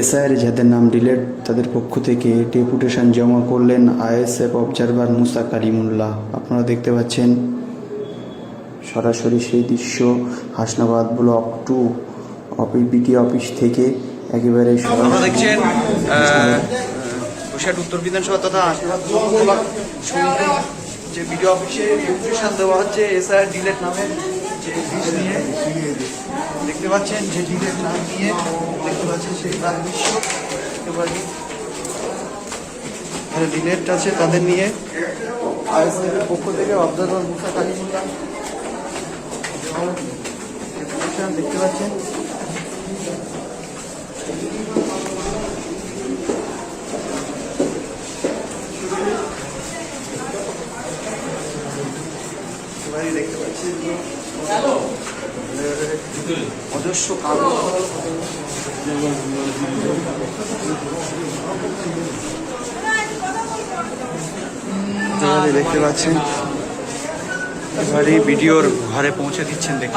SIR যাদের নাম delete তাদের পক্ষ থেকে ডেপুটেশন জমা করলেন আইএসএফ অবজারভার মুসা কালিমুল্লাহ। আপনারা দেখতে পাচ্ছেন সরাসরি সেই দৃশ্য হাসনাবাদ ব্লক 2 বিডিও অফিস থেকে একেবারে আপনারা দেখছেন বসিরহাট উত্তর বিধানসভা তথা হাসনাবাদ ব্লক যে বিডিও অফিসে ডেপুটেশন দেওয়া হচ্ছে এসআইআর ডিলেট নামের যে লিস্ট নিয়ে দেখতে পাচ্ছেন, যে ডিলেট নাম নিয়ে দেখতে পাচ্ছেন সেই তার দৃশ্য একেবারে ডিলেট আছে তাদের নিয়ে আইএসএফ এর পক্ষ থেকে অবজারভার মুসা কালিমুল্লাহ ডেপুটেশন দেখতে পাচ্ছেন। দেখতে পাচ্ছি অজস্র কাগজ দেখতে পাচ্ছেন, এবারে ভিডিওর ঘরে পৌঁছে দিচ্ছেন। দেখুন।